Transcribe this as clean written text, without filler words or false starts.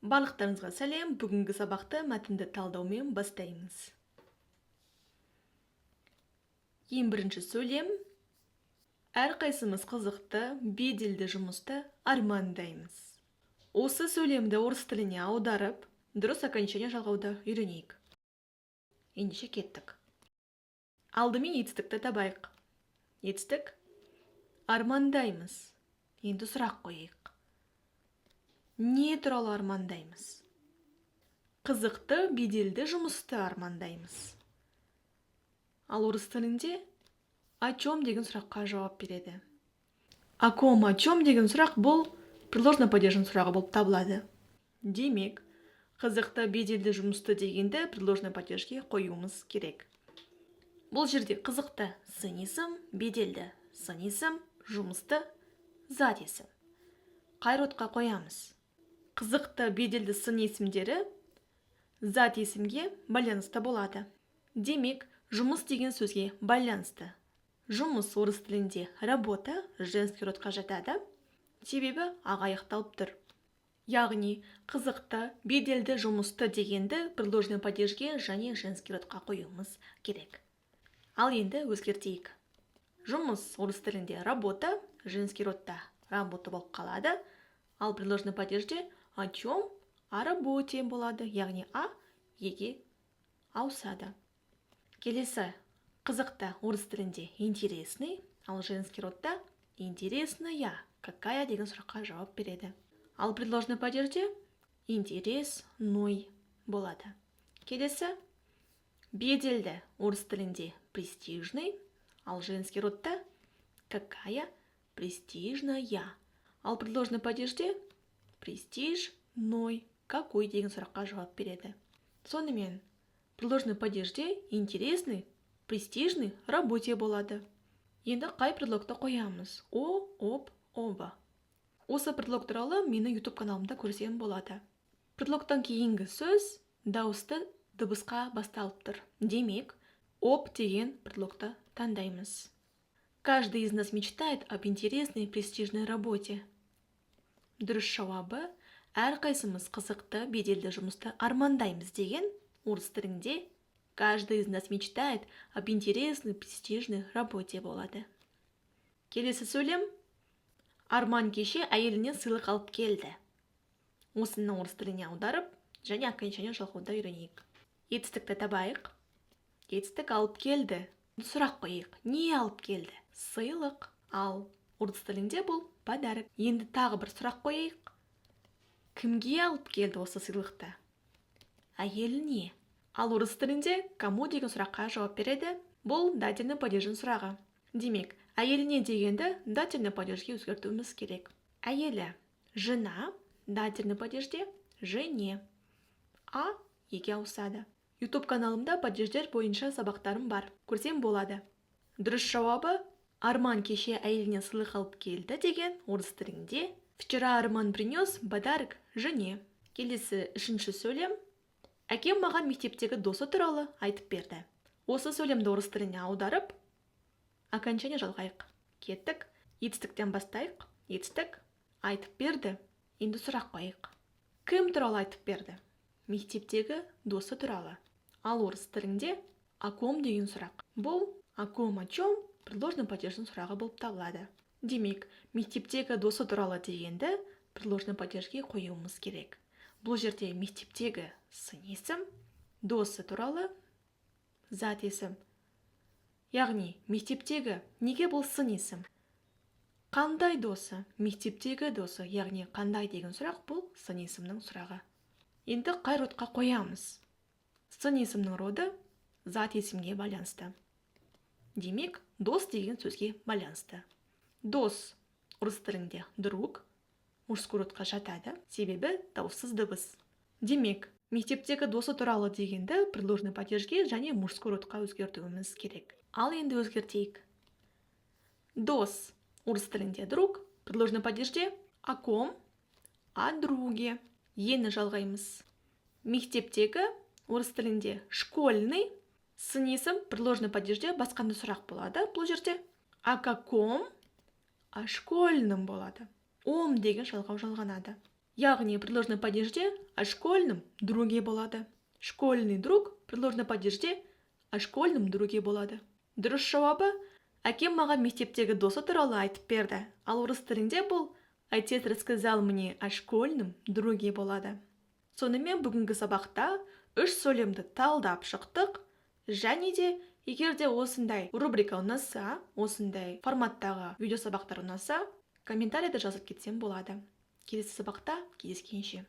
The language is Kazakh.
Барлықтарыңызға сәлем. Бүгінгі сабақты мәтінді талдаумен бастаймыз. Ең бірінші сөйлем. Әрқайсымыз қызықты, беделді жұмысты армандаймыз. Осы сөйлемді орыс тіліне аударып, дұрыс окончание жалғауды үйренейік. Ендеше кеттік. Алдымен етістікті табайық. Етістік армандаймыз. Енді сұрақ қойайық. Не туралы армандаймыз? Қызықты, беделді жұмысты армандаймыз. Ал орыс тілінде о чем деген сұраққа жауап береді. О ком, о чем деген сұрақ бұл предложно падежный сұрағы болып табылады. Демек, қызықты, беделді жұмысты дегенді предложно падежге қоюымыз керек. Бұл жерде қызықты сын есім, беделді сын есім, жұмысты зат есім. Қай родқа қоямыз? Қызықты, беделді сын есімдері зат есімге байланысты болады. Демек, жұмыс деген сөзге байланысты. Жұмыс орыс тілінде работа женский родқа жатады, себебі аға аяқталып тұр. Яғни, қызықты, беделді жұмысты дегенді предложный падежге және женский родқа қоюымыз керек. Ал енді өзгертейік. Жұмыс орыс тілінде работа, женский родта работа болып қалады, ал предложный падежде о чем, о работе болады, яғни а еге ауысады. Келесі, қызықты орыс тілінде интересный, ал женский родта интересная, какая деген сұраққа жауап береді. Ал предложный падежде интересной болады. Келесі, беделді орыс тілінде престижный, ал женский родта какая престижная. Ал предложный падежде престижной, какой деген сұраққа жауап береді. Сонымен, предложный падежде интересный, престижный работе болады. Енді қай предлогты қоямыз? О, об, оба. Осы предлог туралы мені YouTube каналымда көрсем болады. Предлогтан кейінгі сөз дауысты дыбысқа басталып тұр. Демек, об деген предлогты таңдаймыз. Каждый из нас мечтает об интересной и престижной работе. Дұрыс жауабы, әрқайсымыз қызықты, беделді жұмысты армандаймыз деген орыс тілінде каждый из нас мечтает об интересной, престижной работе болады. Келесі сөйлем. Арман кеше әйеліне сыйлық алып келді. Осыны орыс тіліне аударып, және окончание жалғауды үйренейік. Етістікті табайық. Етістік алып келді. Сұрақ қойайық. Не алып келді? Сыйлық. Ал орыс тілінде бұл подарок. Енді тағы бір сұрақ қойайық. Кімге алып келді осы сыйлықты? Әйеліне. Ал орыс тілінде кому деген сұраққа жауап береді. Бұл дательный падеждің сұрағы. Демек, әйеліне дегенді дательный падежге өзгертуіміз керек. Әйелі жена, дательный падежде жене. А еге ауысады. YouTube каналымда падеждер бойынша сабақтарым бар. Көрсем болады. Дұрыс жауабы Арман кеше әйеліне сыйлық алып келді деген орыс тілінде вчера Арман принес подарок жене. Келесі үшінші сөйлем. Әкем маған мектептегі досы туралы айтып берді. Осы сөйлемді орыс тіліне аударып, окончание жалғайық. Кеттік. Етістіктен бастайық. Етістік айтып берді. Енді сұрақ қойайық. Кім туралы айтып берді? Мектептегі досы туралы. Ал орыс тілінде о ком деген сұрақ. Бұл о ком, о чем предложный падеждің сұрағы болып табылады. Демек, мектептегі досы туралы дегенді предложный падежге қоюымыз керек. Бұл жерде мектептегі сын есім, досы туралы зат есім. Яғни, мектептегі неге бұл сын есім? Қандай досы? Мектептегі досы, яғни қандай деген сұрақ бұл сын есімнің сұрағы. Енді қай родқа қоямыз? Сын есімнің роды зат есімге байланысты. Демек, дос деген сөзге байланысты. Дос орыс тілінде друг, мужской родқа жатады, себебі дауыссыз дыбыс. Демек, мектептегі досы туралы дегенді предложный падежге және мужской родқа өзгертуіміз керек. Ал енді өзгертейік. Дос орыс тілінде друг, предложный падежде о ком, о друге. Ені жалғаймыз. Мектептегі орыс тілінде школьный, сын есім предложный падежде басқанда сұрақ болады. Бұл жерде о каком, о школьном болады. Ом деген жалғау жалғанады. Яғни предложный падежде о школьном друге болады. Школьный друг предложный падежде о школьном друге болады. Дұрыс жауабы: әкем маған мектептегі досы туралы айтып берді. Ал орыс тілінде бұл отец рассказал мне о школьном друге болады. Сонымен бүгінгі сабақта үш сөйлемді талдап шықтық. Және де егер де осындай рубрика ұнаса, осындай форматтағы видео сабақтар ұнаса, комментарийді жазып кетсем болады. Келесі сабақта кездескенше.